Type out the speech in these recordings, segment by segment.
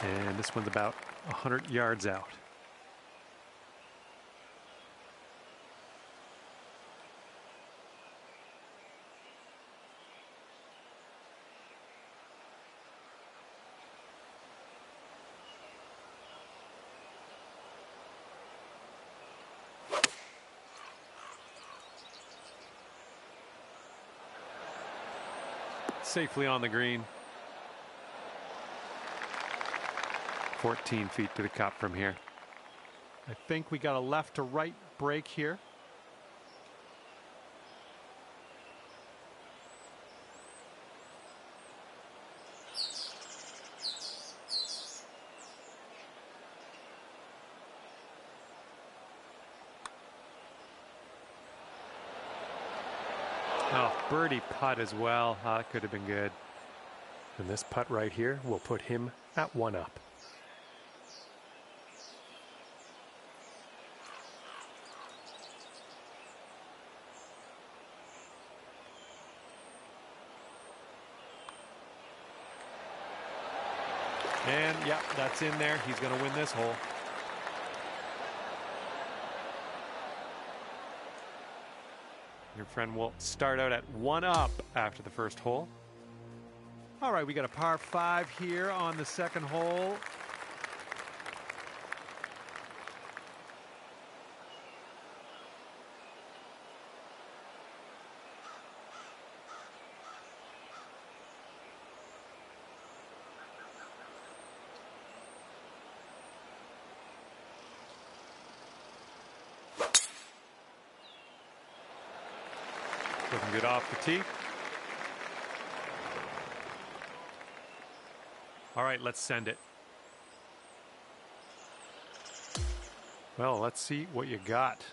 And this one's about 100 yards out. Safely on the green. 14 feet to the cup from here. I think we got a left to right break here. Oh, birdie putt as well. Oh, that could have been good. And this putt right here will put him at 1 up. And yeah, that's in there. He's going to win this hole. Your friend will start out at 1 up after the first hole. All right, we got a par 5 here on the second hole. Looking good off the tee. All right, let's send it. Well, let's see what you got.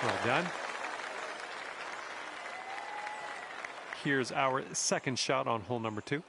Well done. Here's our second shot on hole number 2.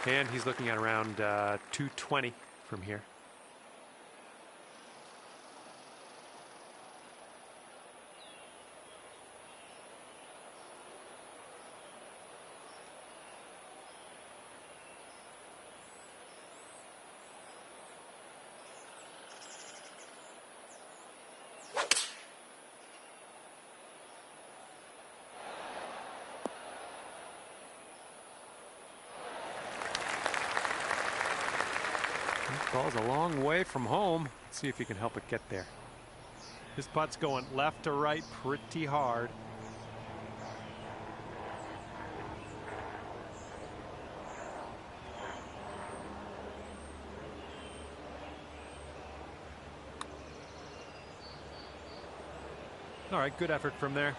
And he's looking at around 220 from here. Ball's a long way from home. Let's see if he can help it get there. This putt's going left to right pretty hard. All right, good effort from there.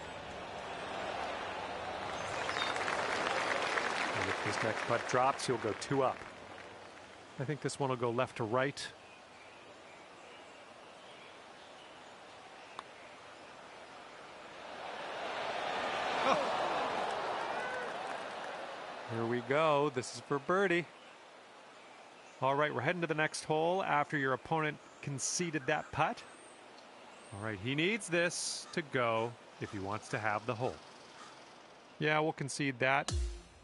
And if this next putt drops, he'll go 2 up. I think this one will go left to right. Oh. Here we go. This is for birdie. All right, we're heading to the next hole after your opponent conceded that putt. All right, he needs this to go if he wants to have the hole. Yeah, we'll concede that.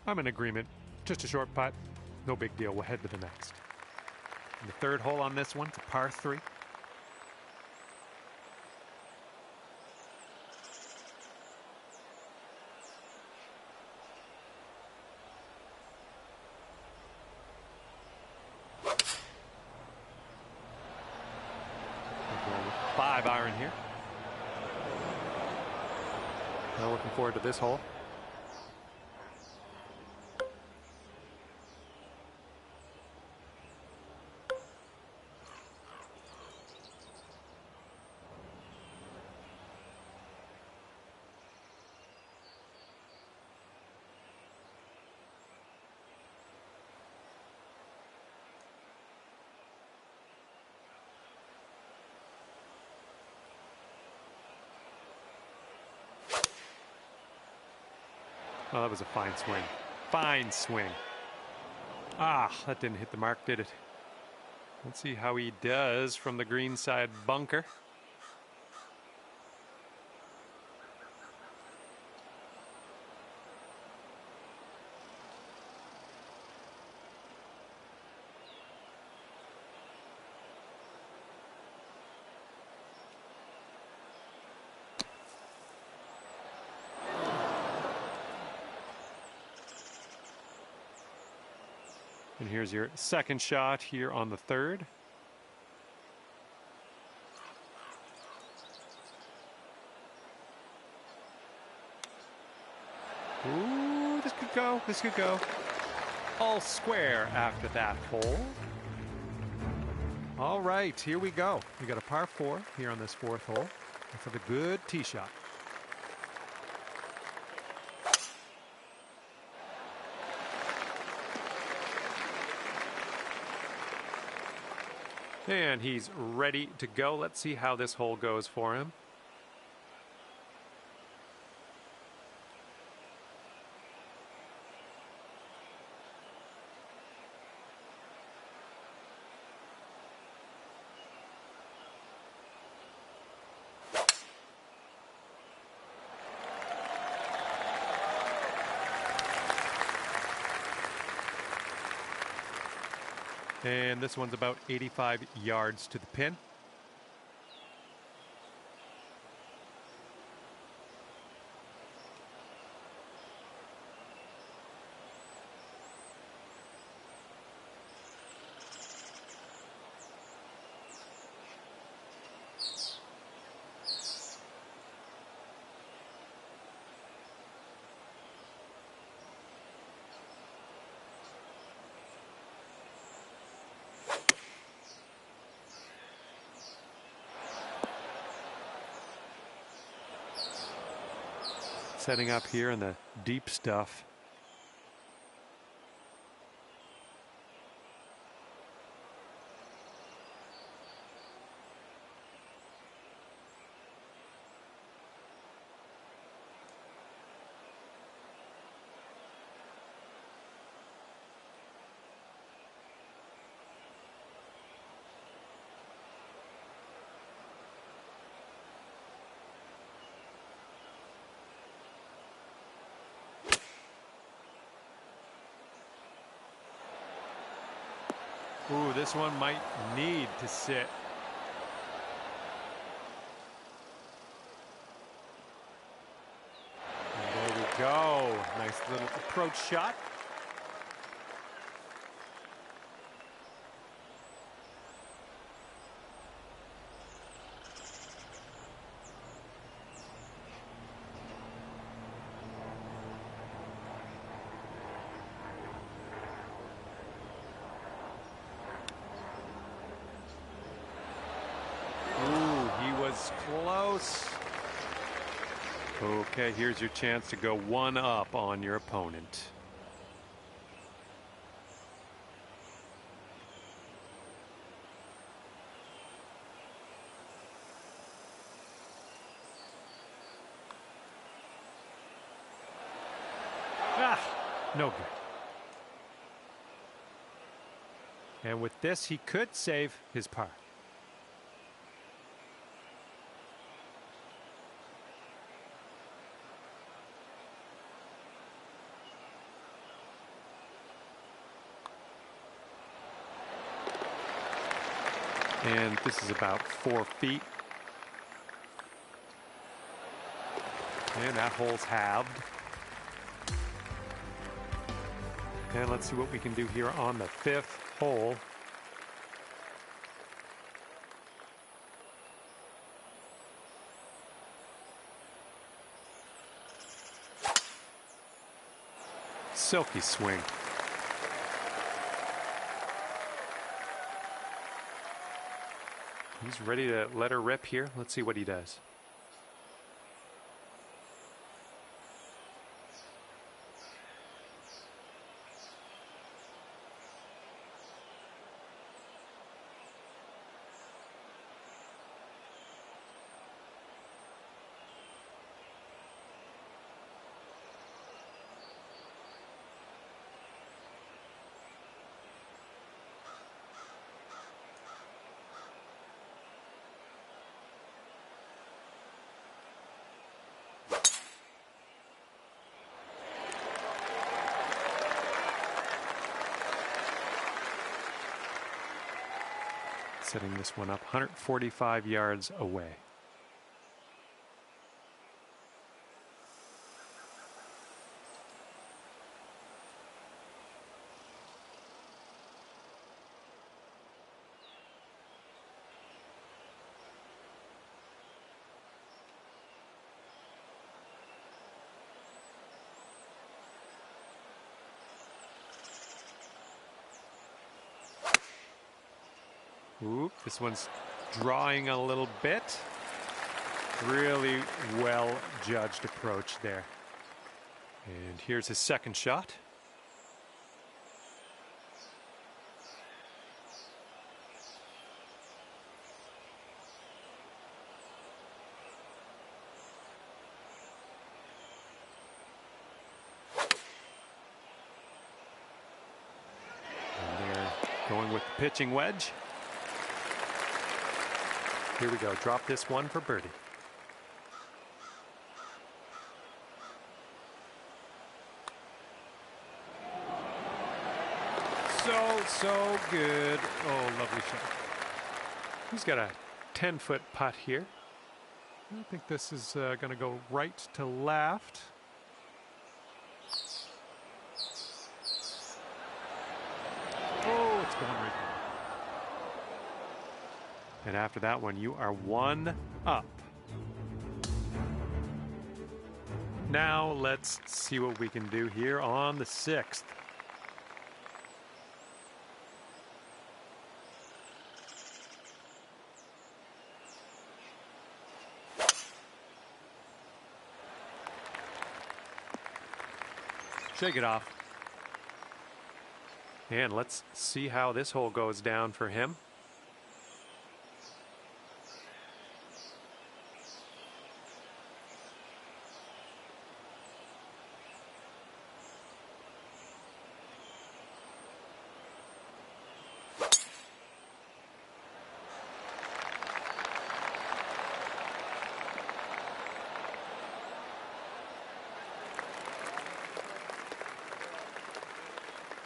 I'm in agreement. Just a short putt. No big deal. We'll head to the next. And the third hole on this one, it's a par 3. We're going with 5 iron here. Now looking forward to this hole. Oh, that was a fine swing. Fine swing. Ah, that didn't hit the mark, did it? Let's see how he does from the green side bunker. And here's your second shot here on the third. Ooh, this could go. This could go. All square after that hole. All right, here we go. We got a par 4 here on this fourth hole for the good tee shot. And he's ready to go. Let's see how this hole goes for him. And this one's about 85 yards to the pin. Setting up here in the deep stuff. Ooh, this one might need to sit. And there we go. Nice little approach shot. Close. Okay, here's your chance to go one up on your opponent. Ah, no good. And with this, he could save his par. And this is about 4 feet. And that hole's halved. And let's see what we can do here on the 5th hole. Silky swing. He's ready to let her rip here. Let's see what he does. setting this one up 145 yards away. Oop, this one's drawing a little bit. Really well judged approach there. And here's his second shot. And they're going with the pitching wedge. Here we go. Drop this one for birdie. So good. Oh, lovely shot. He's got a 10-foot putt here. I think this is going to go right to left. Oh, it's going right there. And after that one, you are 1 up. Now let's see what we can do here on the 6th. Shake it off. And let's see how this hole goes down for him.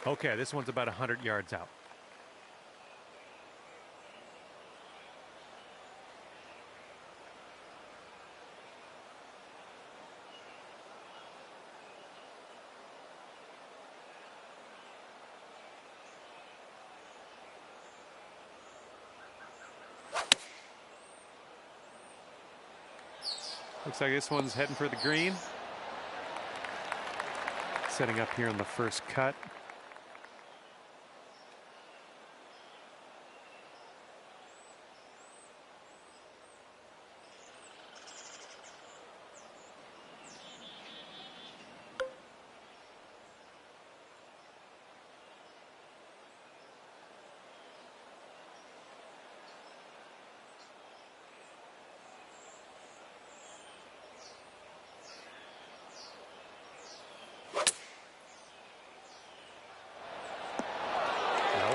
Okay, this one's about 100 yards out. Looks like this one's heading for the green. Setting up here on the first cut.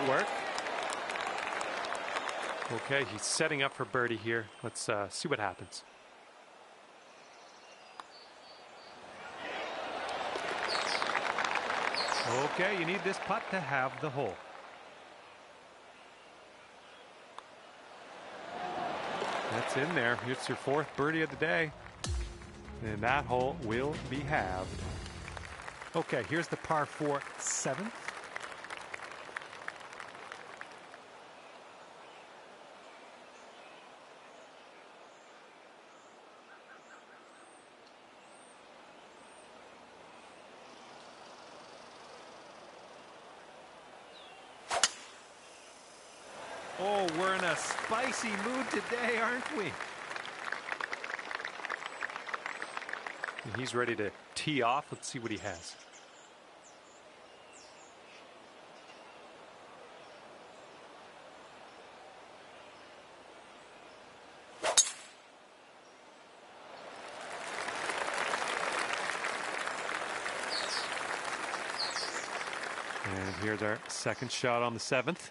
Work. Okay, he's setting up for birdie here. Let's see what happens. Okay, you need this putt to have the hole. That's in there. It's your 4th birdie of the day. And that hole will be halved. Okay, here's the par 4 7th. Oh, we're in a spicy mood today, aren't we? And he's ready to tee off. Let's see what he has. And here's our second shot on the 7th.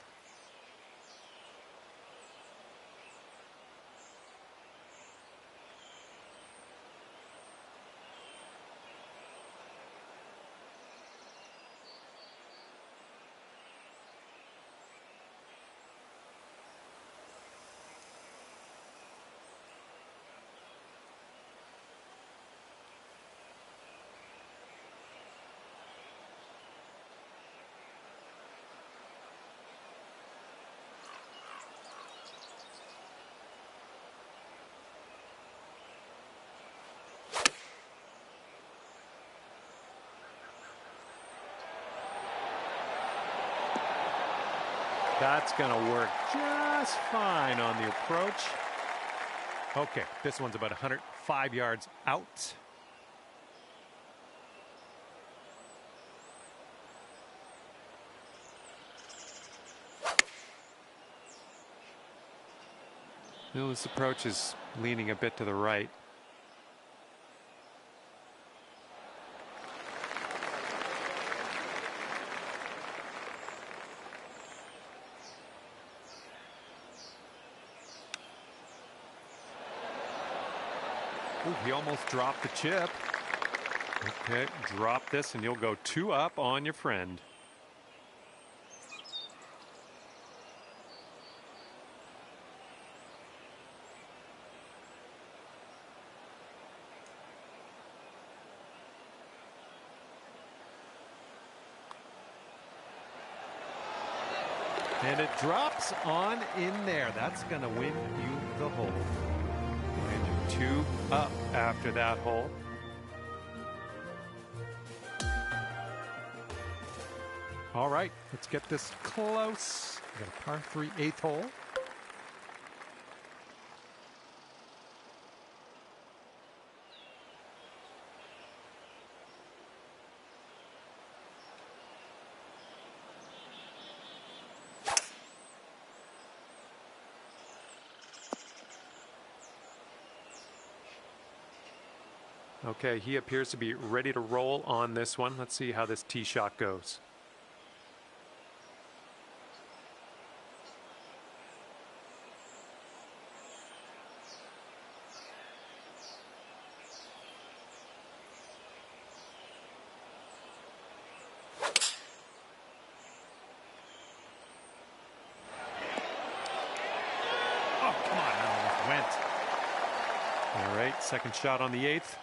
That's going to work just fine on the approach. Okay, this one's about 105 yards out. Well, this approach is leaning a bit to the right. Ooh, he almost dropped the chip. Okay, drop this and you'll go 2 up on your friend. And it drops on in there. That's going to win you the hole. And you're 2 up after that hole. All right, let's get this close. We got a par 3 8th hole. Okay, he appears to be ready to roll on this one. Let's see how this tee shot goes. Oh, come on, that almost went. All right, second shot on the 8th.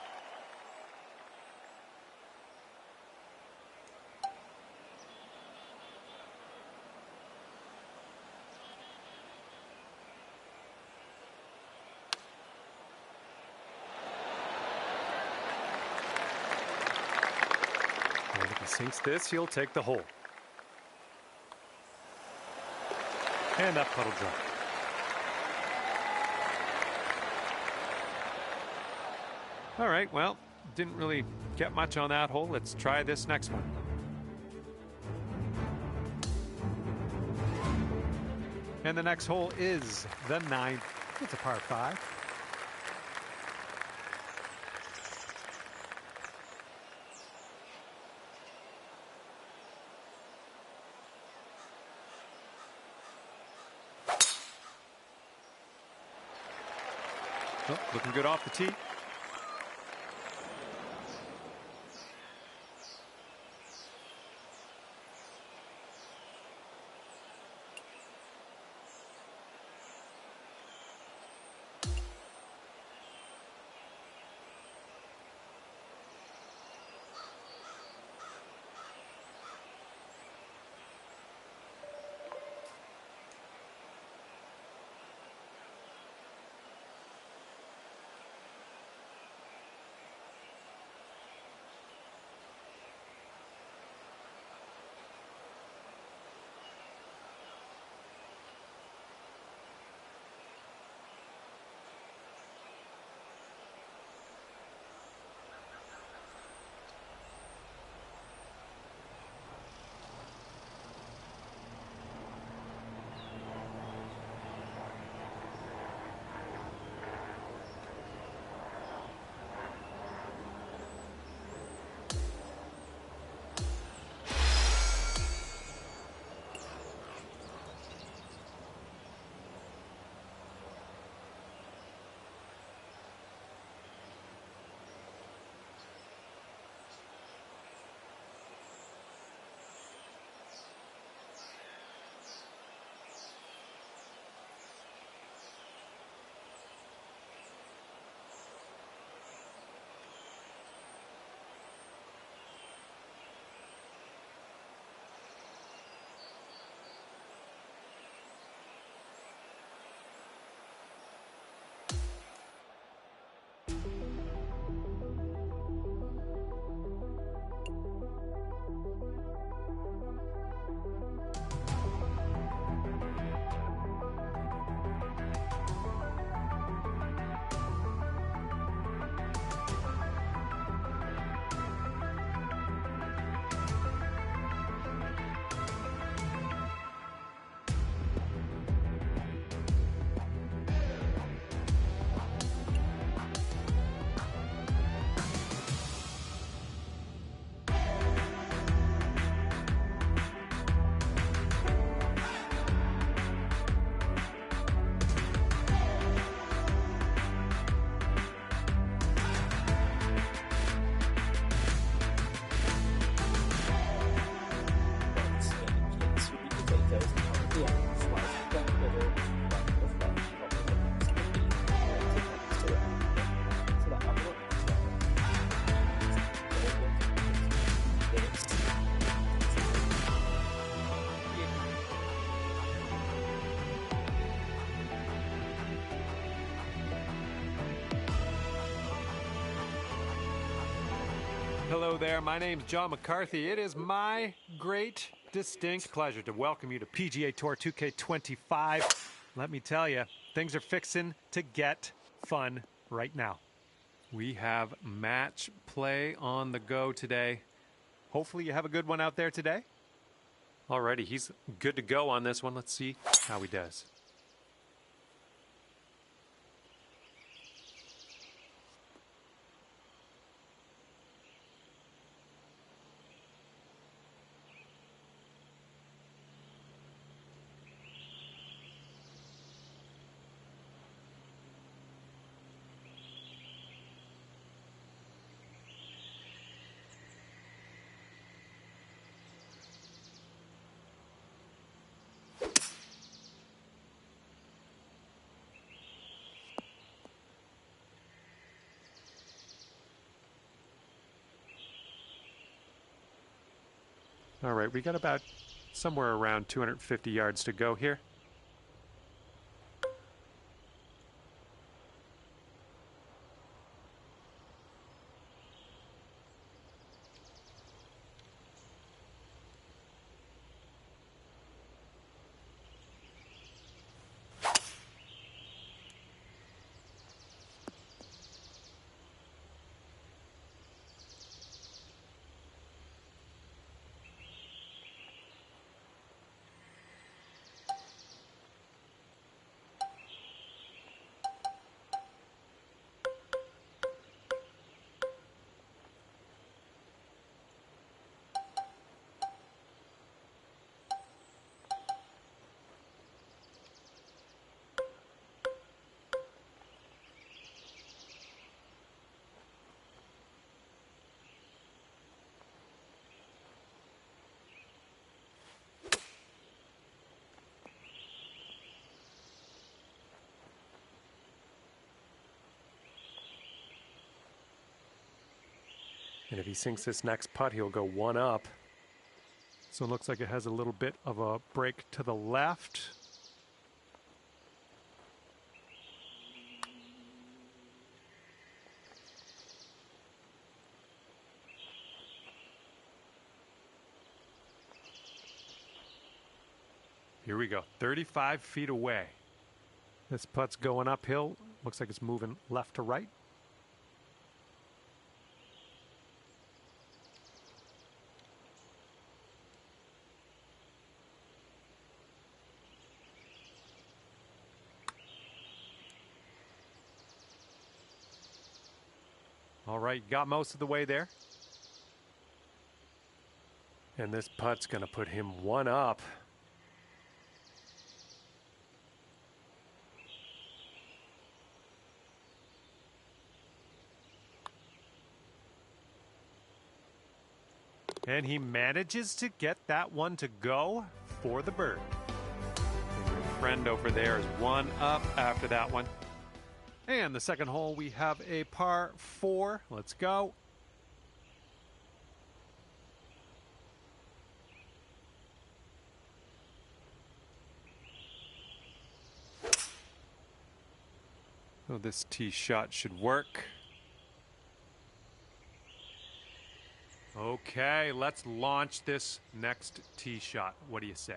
If he sinks this, he'll take the hole. And that puddle drop. All right, well, didn't really get much on that hole. Let's try this next one. And the next hole is the 9th. It's a par 5. Oh, looking good off the tee. Hello there, my name's John McCarthy. It is my great, distinct pleasure to welcome you to PGA Tour 2K25. Let me tell you, things are fixing to get fun right now. We have match play on the go today. Hopefully you have a good one out there today. Alrighty, he's good to go on this one. Let's see how he does. All right, we got about somewhere around 250 yards to go here. And if he sinks this next putt, he'll go one up. So it looks like it has a little bit of a break to the left. Here we go, 35 feet away. This putt's going uphill. Looks like it's moving left to right. All right, got most of the way there. And this putt's going to put him one up. And he manages to get that one to go for the bird. And your friend over there is one up after that one. And the second hole, we have a par 4. Let's go. So this tee shot should work. Okay, let's launch this next tee shot. What do you say?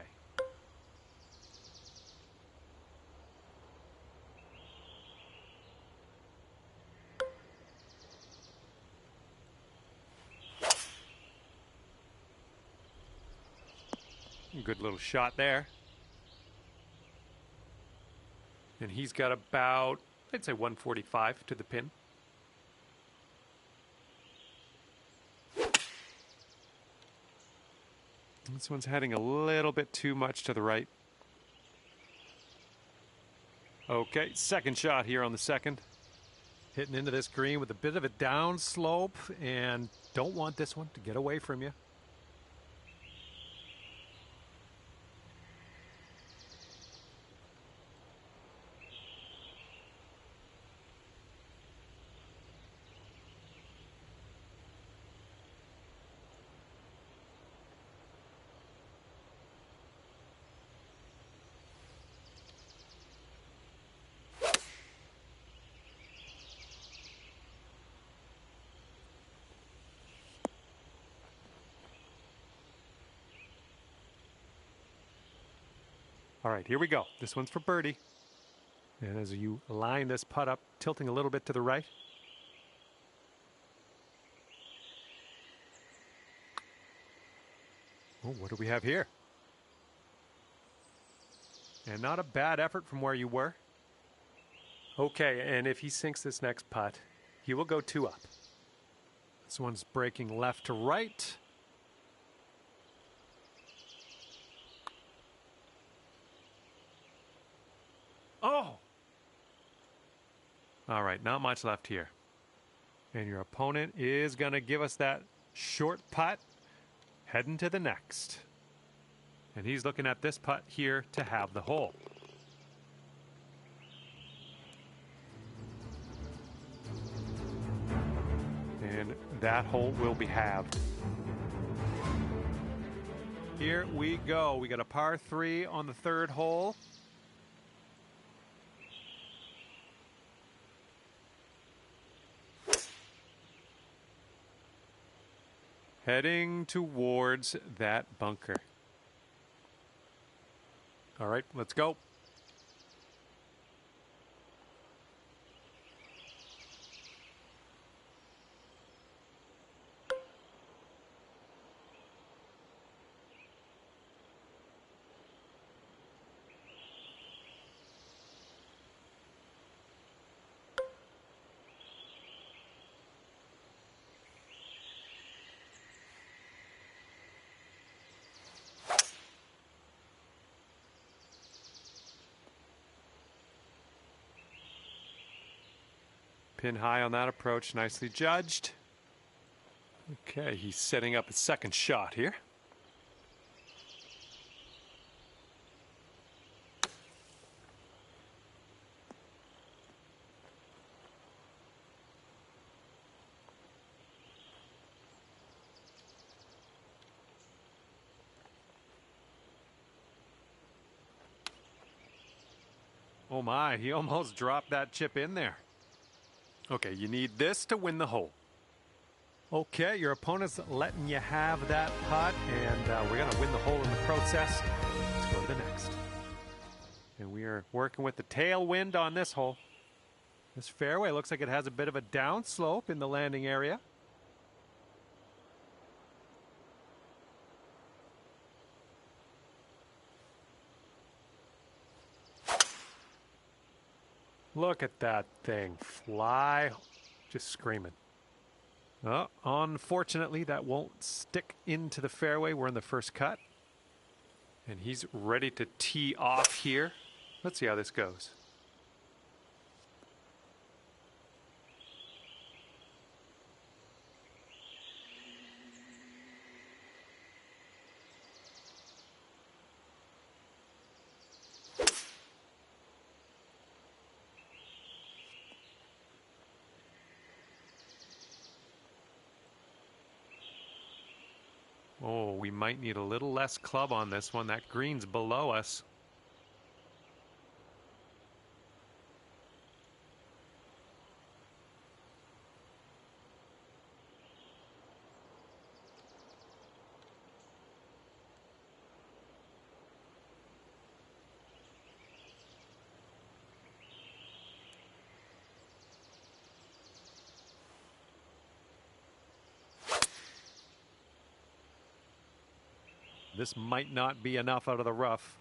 Good little shot there. And he's got about, I'd say 145 to the pin. This one's heading a little bit too much to the right. Okay, second shot here on the second. Hitting into this green with a bit of a down slope, and don't want this one to get away from you. All right, here we go. This one's for birdie. And as you line this putt up, tilting a little bit to the right. Oh, what do we have here? And not a bad effort from where you were. Okay, and if he sinks this next putt, he will go 2 up. This one's breaking left to right. Oh! All right, not much left here. And your opponent is going to give us that short putt, heading to the next. And he's looking at this putt here to have the hole. And that hole will be halved. Here we go. We got a par 3 on the 3rd hole. Heading towards that bunker. All right, let's go. Pin high on that approach, nicely judged. Okay, he's setting up his second shot here. Oh my, he almost dropped that chip in there. Okay, you need this to win the hole. Okay, your opponent's letting you have that putt, and we're going to win the hole in the process. Let's go to the next. And we are working with the tailwind on this hole. This fairway looks like it has a bit of a downslope in the landing area. Look at that thing fly, just screaming. Oh, unfortunately, that won't stick into the fairway. We're in the first cut. And he's ready to tee off here. Let's see how this goes. Oh, we might need a little less club on this one. That green's below us. This might not be enough out of the rough.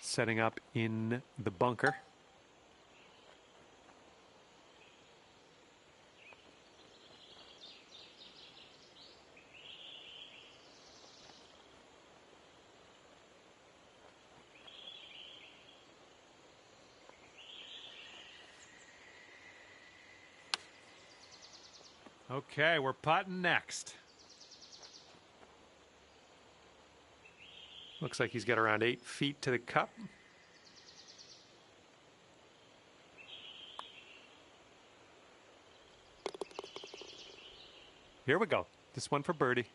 Setting up in the bunker. Okay, we're putting next. Looks like he's got around 8 feet to the cup. Here we go. This one for birdie.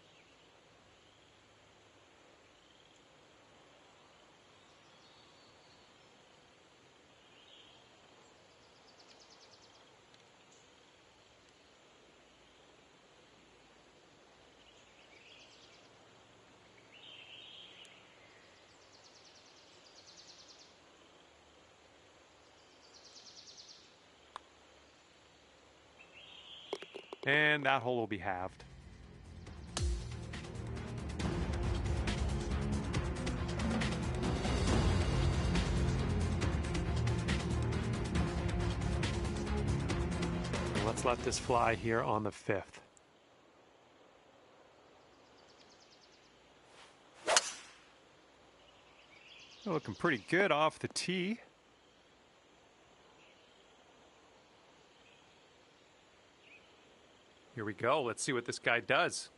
And that hole will be halved. And let's let this fly here on the 5th. Looking pretty good off the tee. Here we go. Let's see what this guy does.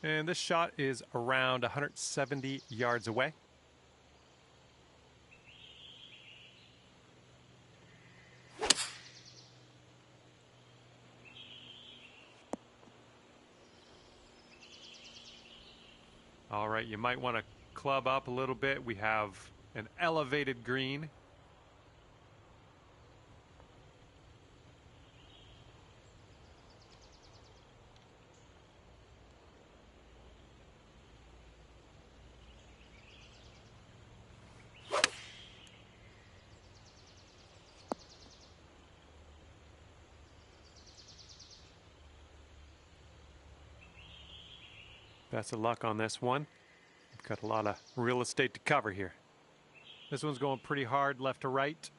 And this shot is around 170 yards away. All right, you might want to club up a little bit. We have an elevated green. Best of luck on this one. We've got a lot of real estate to cover here. This one's going pretty hard left to right.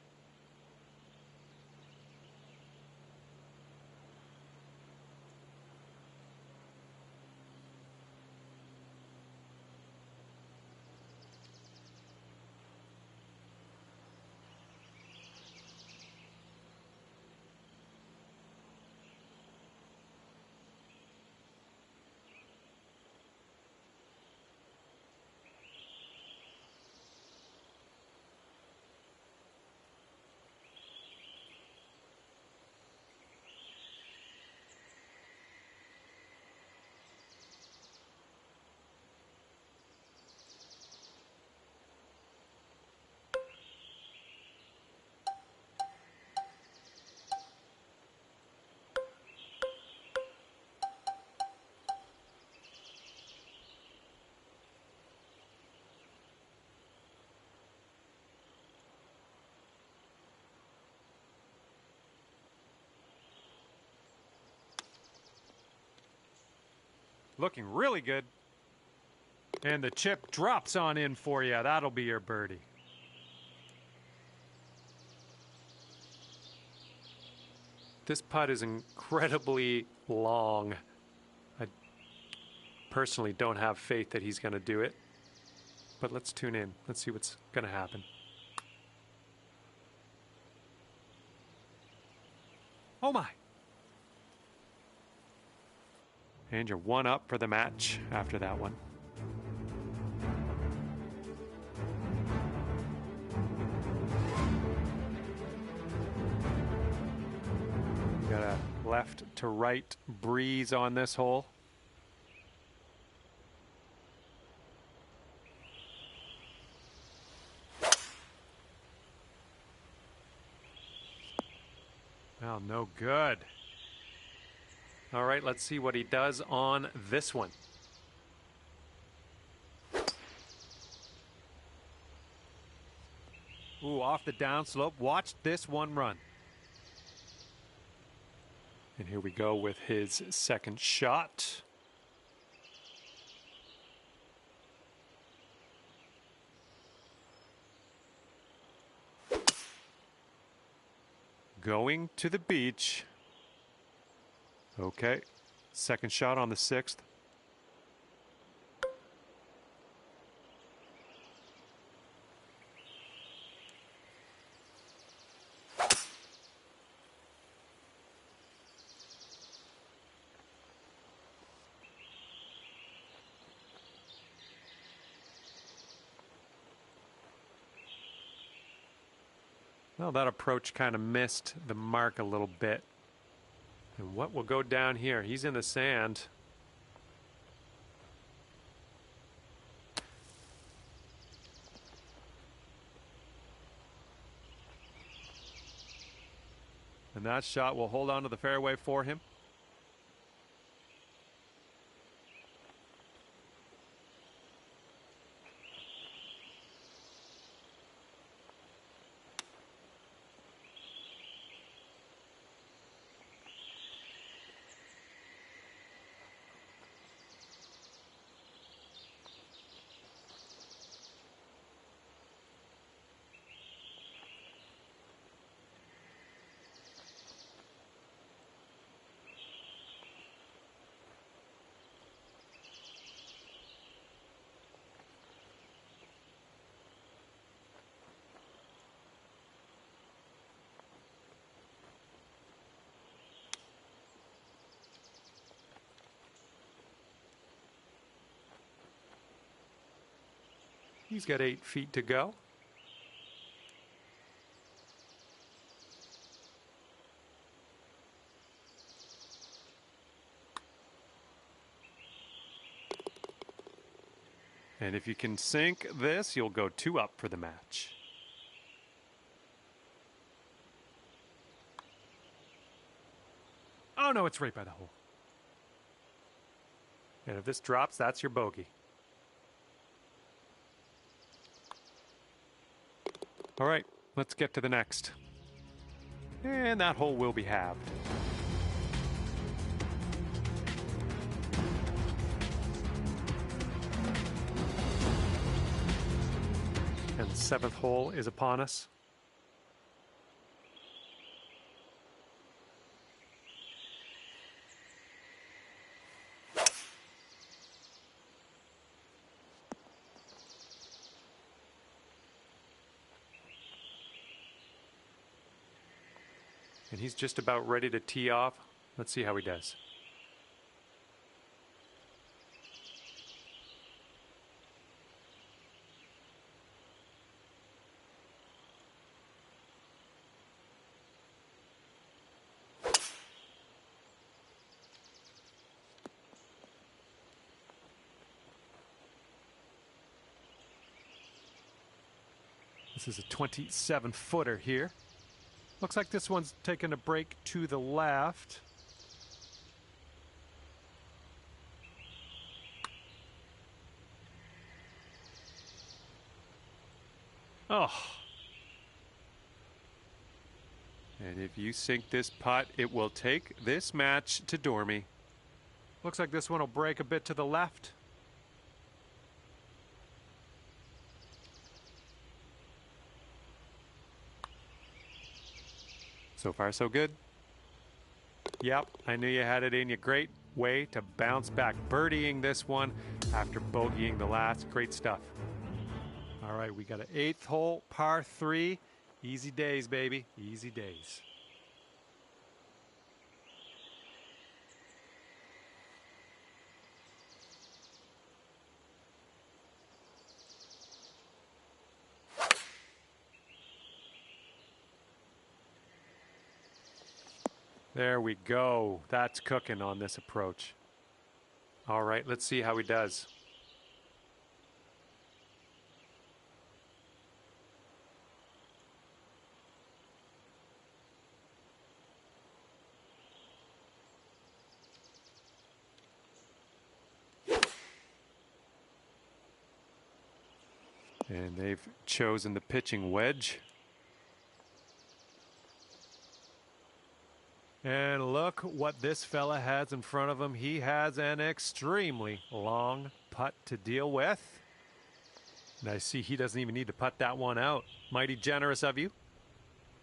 Looking really good. And the chip drops on in for you. That'll be your birdie. This putt is incredibly long. I personally don't have faith that he's going to do it. But let's tune in. Let's see what's going to happen. Oh my! And you're one up for the match after that one. Got a left to right breeze on this hole. Well, no good. All right, let's see what he does on this one. Ooh, off the downslope. Watch this one run. And here we go with his second shot. Going to the beach. Okay, second shot on the 6th. Well, that approach kind of missed the mark a little bit. And what will go down here? He's in the sand. And that shot will hold on to the fairway for him. He's got 8 feet to go. And if you can sink this, you'll go 2 up for the match. Oh no, it's right by the hole. And if this drops, that's your bogey. All right, let's get to the next. And that hole will be halved. And the 7th hole is upon us. And he's just about ready to tee off. Let's see how he does. This is a 27-footer here. Looks like this one's taking a break to the left. Oh. And if you sink this putt, it will take this match to Dormy. Looks like this one will break a bit to the left. So far, so good. Yep, I knew you had it in you. Great way to bounce back. Birdieing this one after bogeying the last. Great stuff. All right, we got an 8th hole, par 3. Easy days, baby. Easy days. There we go. That's cooking on this approach. All right, let's see how he does. And they've chosen the pitching wedge. And look what this fella has in front of him. He has an extremely long putt to deal with. And I see he doesn't even need to putt that one out. Mighty generous of you.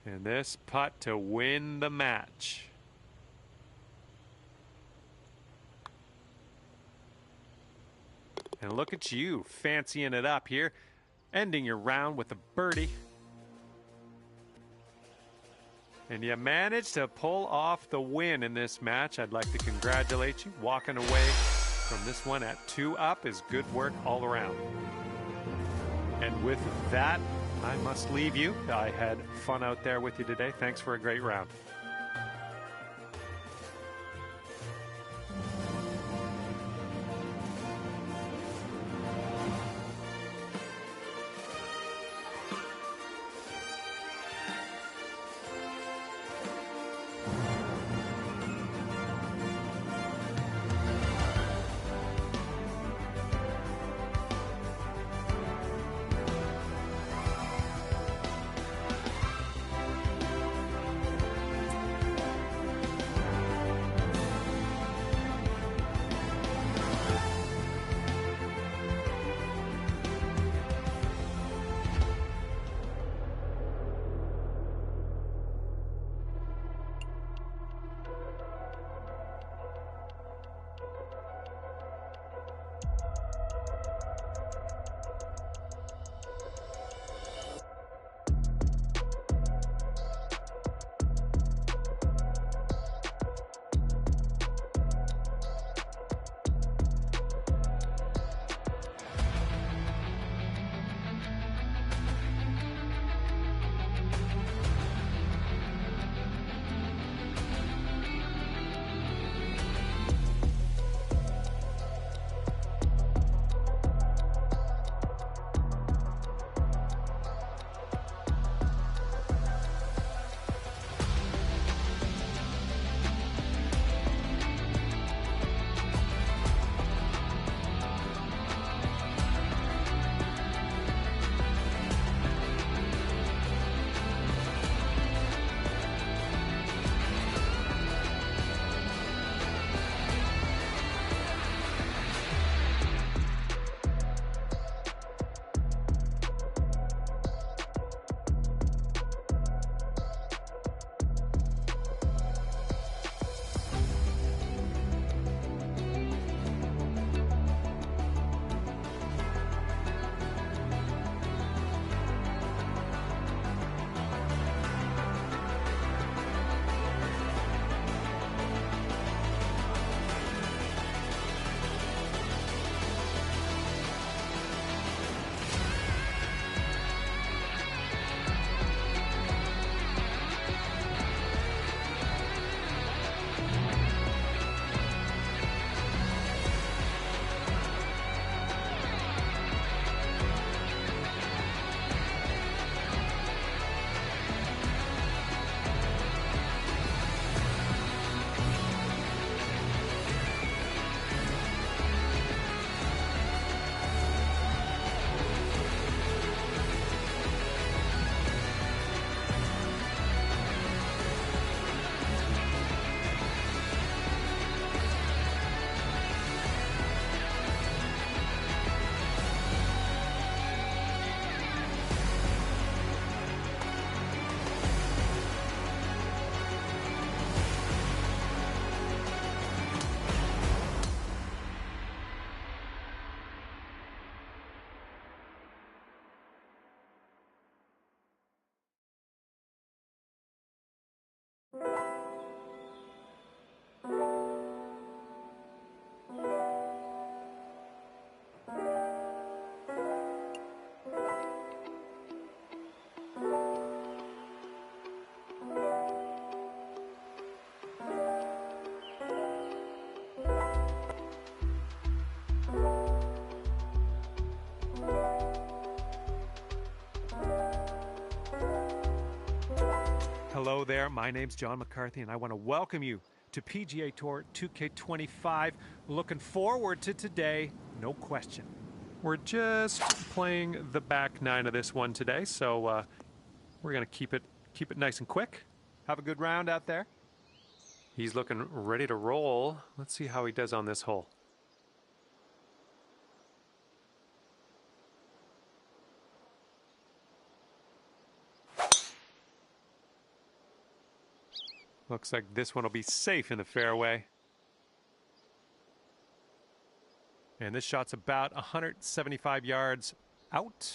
And this putt to win the match. And look at you, fancying it up here. Ending your round with a birdie. And you managed to pull off the win in this match. I'd like to congratulate you. Walking away from this one at 2 up is good work all around. And with that I must leave you. I had fun out there with you today. Thanks for a great round. Hello there, my name's John McCarthy, and I want to welcome you to PGA Tour 2K25. Looking forward to today, no question. We're just playing the back nine of this one today, so we're going to keep it nice and quick. Have a good round out there. He's looking ready to roll. Let's see how he does on this hole. Looks like this one will be safe in the fairway. And this shot's about 175 yards out.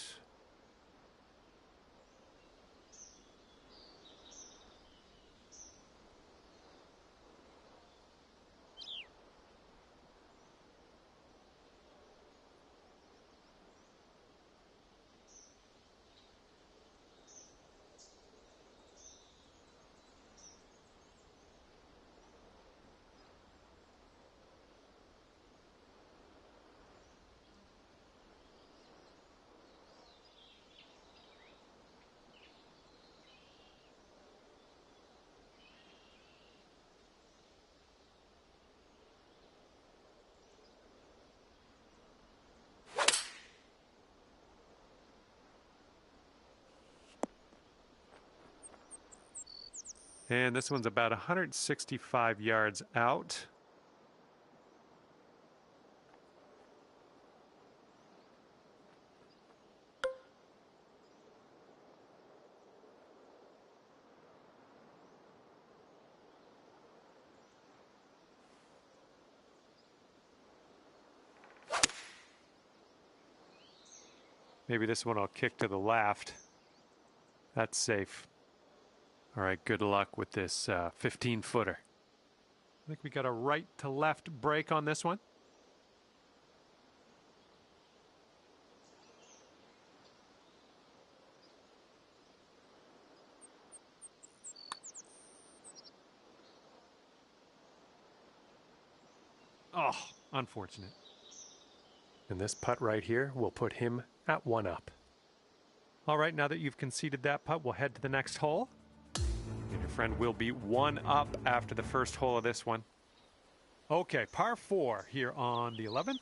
And this one's about 165 yards out. Maybe this one I'll kick to the left. That's safe. All right, good luck with this 15-footer. I think we got a right to left break on this one. Oh, unfortunate. And this putt right here will put him at 1 up. All right, now that you've conceded that putt, we'll head to the next hole. And your friend will be 1 up after the first hole of this one. Okay, par 4 here on the 11th.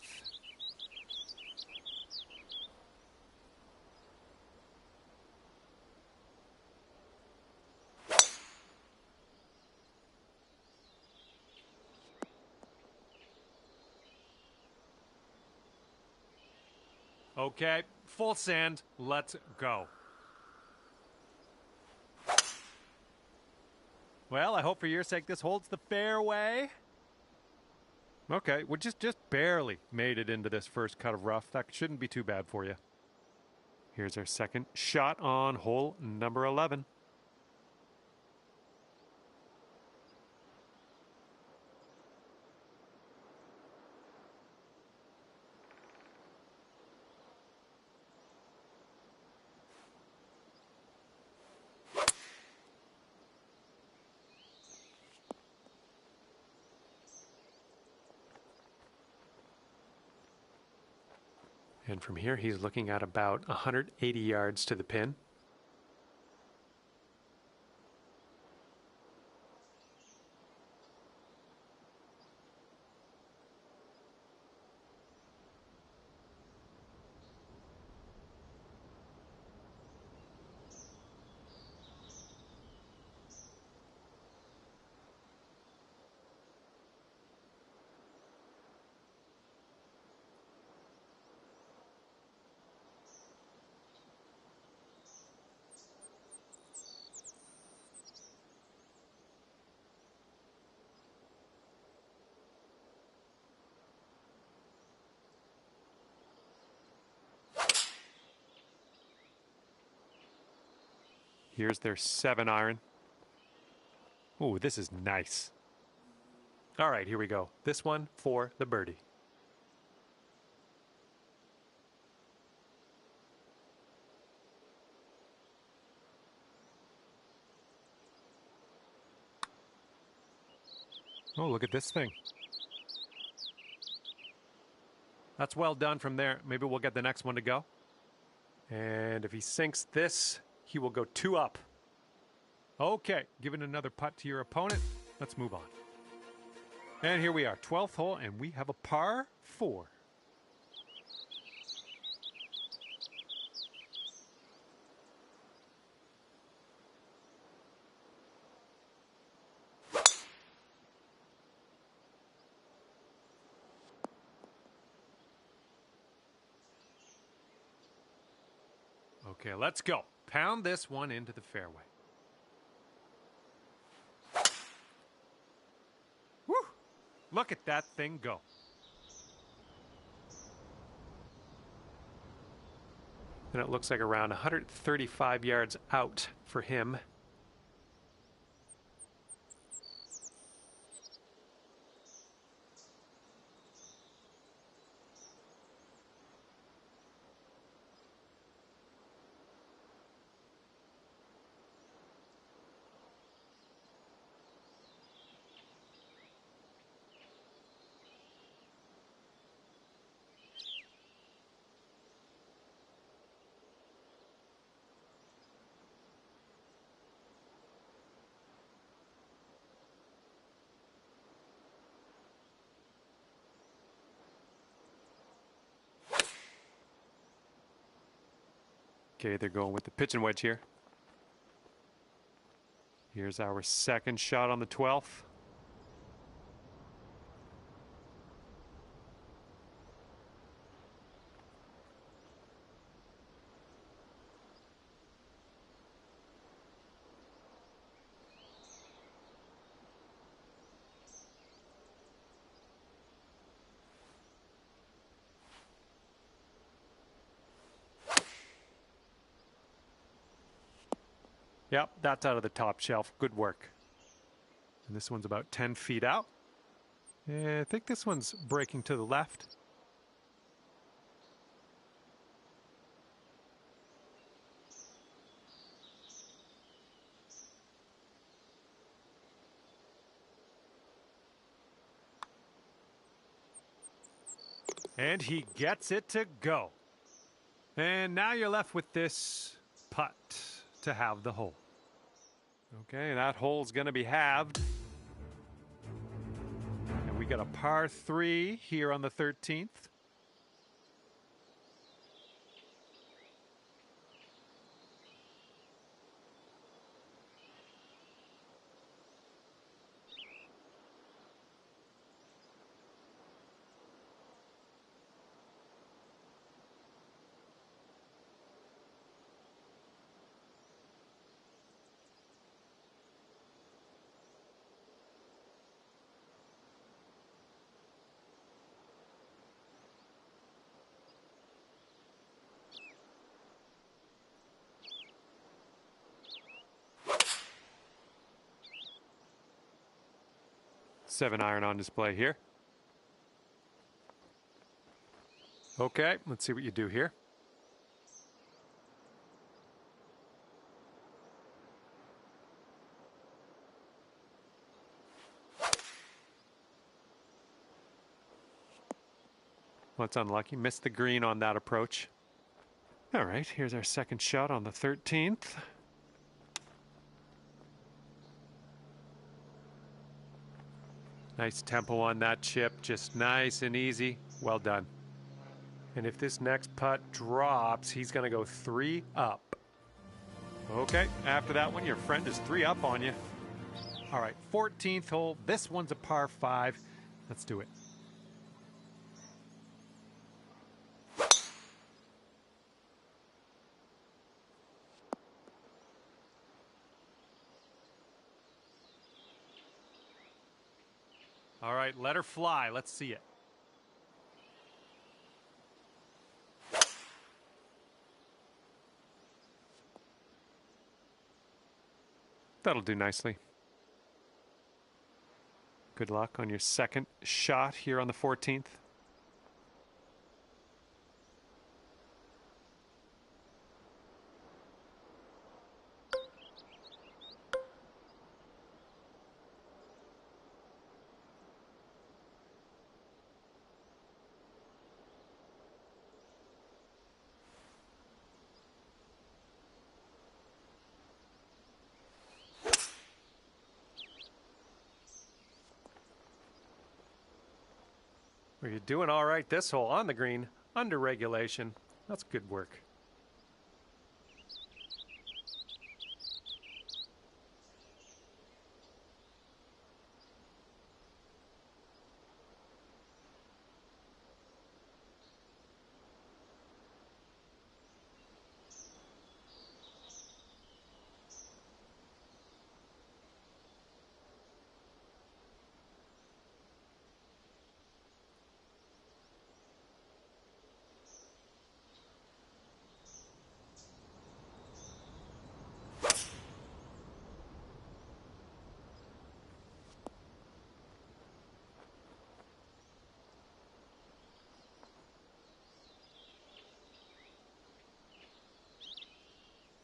Okay, full send. Let's go. Well, I hope for your sake this holds the fairway. Okay, we just barely made it into this first cut of rough. That shouldn't be too bad for you. Here's our second shot on hole number 11. And from here, he's looking at about 180 yards to the pin. Here's their 7-iron. Oh, this is nice. All right, here we go. This one for the birdie. Oh, look at this thing. That's well done from there. Maybe we'll get the next one to go. And if he sinks this, he will go 2 up. Okay, giving another putt to your opponent. Let's move on. And here we are, 12th hole, and we have a par 4. Okay, let's go. Pound this one into the fairway. Woo! Look at that thing go. And it looks like around 135 yards out for him. Okay, they're going with the pitching wedge here. Here's our second shot on the 12th. Yep, that's out of the top shelf. Good work. And this one's about 10 feet out. I think this one's breaking to the left. And he gets it to go. And now you're left with this putt to have the hole. Okay, that hole's going to be halved. And we got a par 3 here on the 13th. Seven iron on display here. Okay, let's see what you do here. Well, it's unlucky. Missed the green on that approach. All right, here's our second shot on the 13th. Nice tempo on that chip, just nice and easy. Well done. And if this next putt drops, he's going to go 3 up. Okay, after that one, your friend is 3 up on you. All right, 14th hole. This one's a par 5. Let's do it. All right, let her fly. Let's see it. That'll do nicely. Good luck on your second shot here on the 14th. Well, you're doing all right this hole on the green, under regulation. That's good work.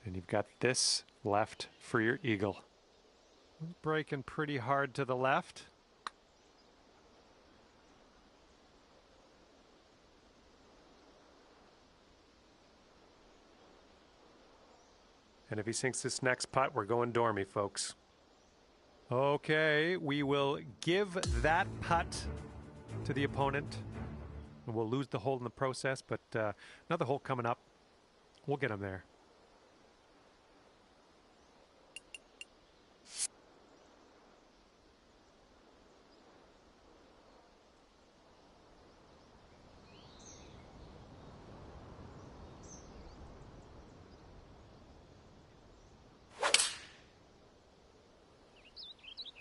And you've got this left for your eagle. Breaking pretty hard to the left. And if he sinks this next putt, we're going dormy, folks. Okay, we will give that putt to the opponent. We'll lose the hole in the process, but another hole coming up. We'll get him there.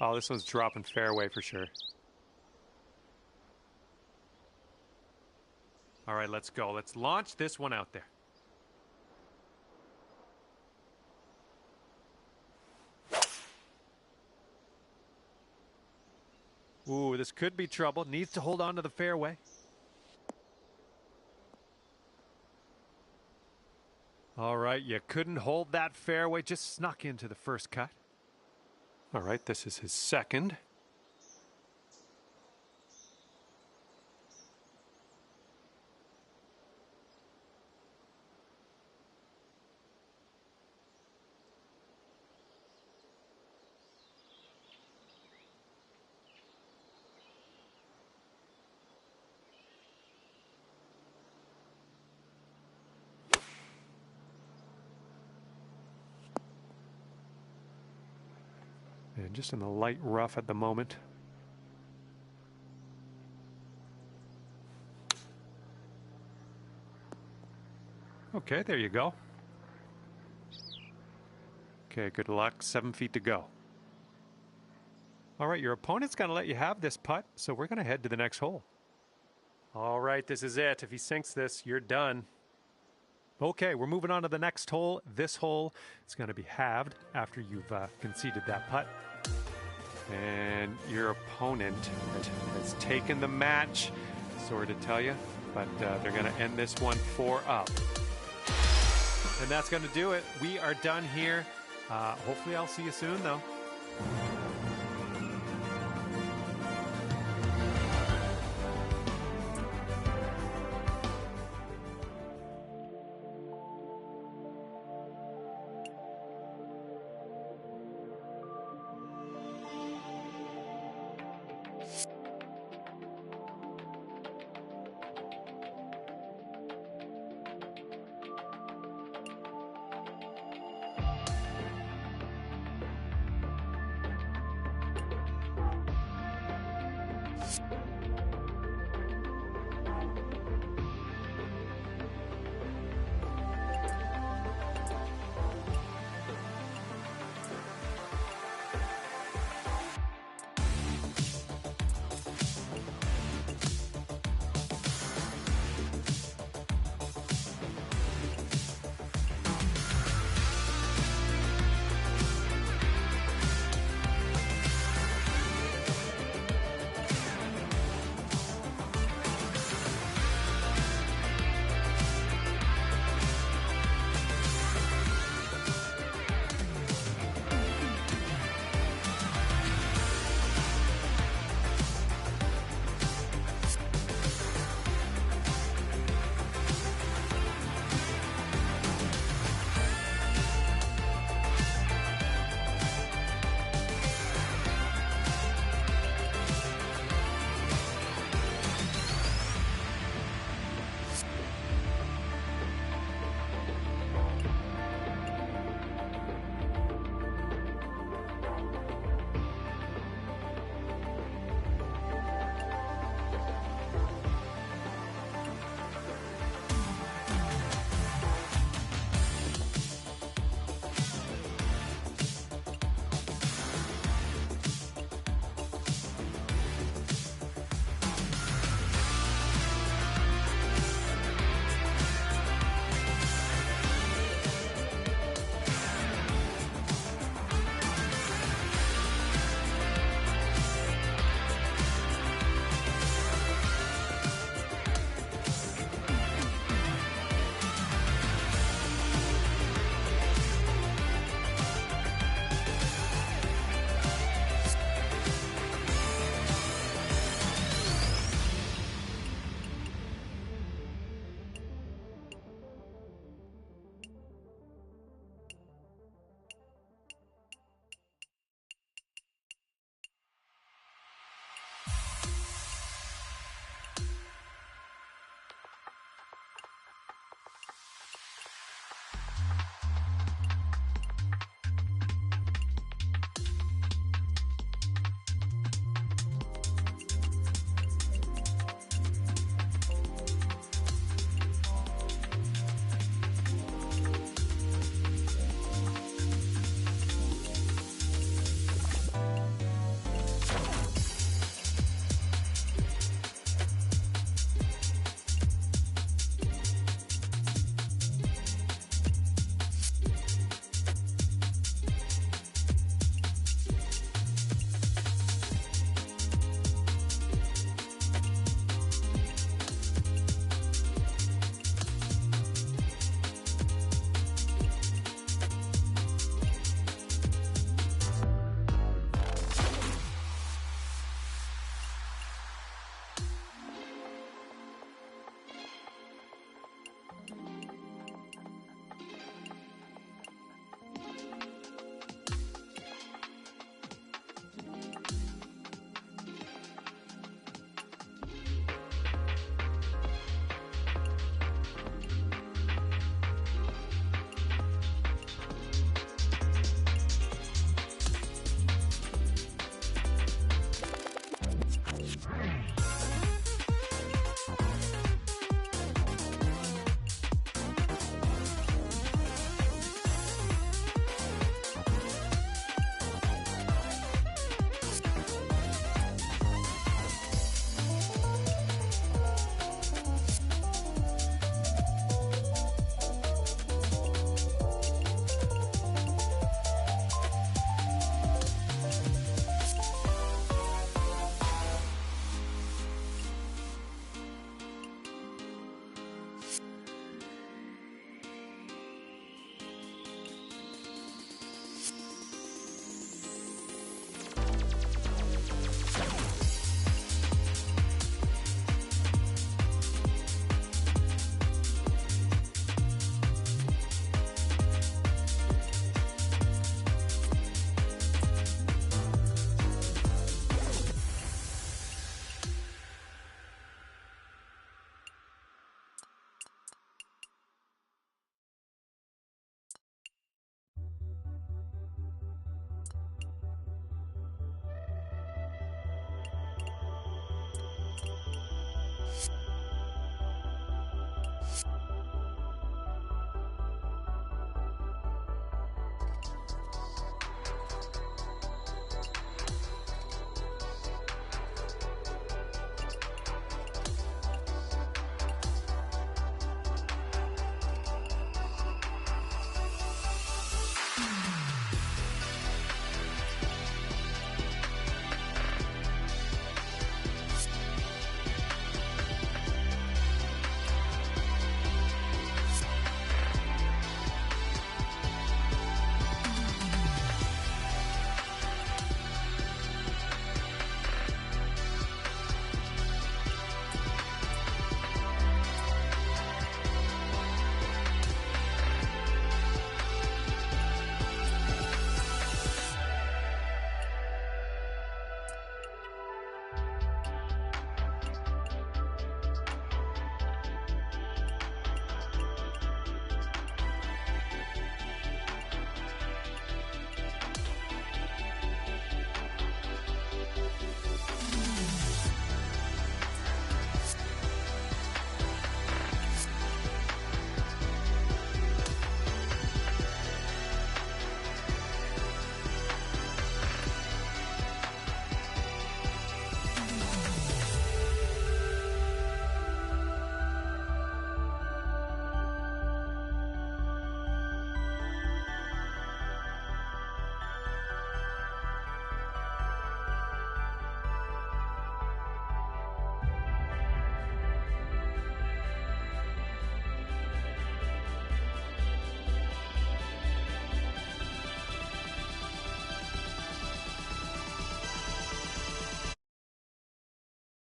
Oh, this one's dropping fairway for sure. All right, let's go. Let's launch this one out there. Ooh, this could be trouble. Needs to hold on to the fairway. All right, you couldn't hold that fairway. Just snuck into the first cut. All right, this is his second. And just in the light rough at the moment. Okay, there you go. Okay, good luck. 7 feet to go. All right, your opponent's going to let you have this putt, so we're going to head to the next hole. All right, this is it. If he sinks this, you're done. Okay, we're moving on to the next hole. This hole is going to be halved after you've conceded that putt. And your opponent has taken the match. Sorry to tell you, but they're going to end this one 4 up. And that's going to do it. We are done here. Hopefully I'll see you soon, though.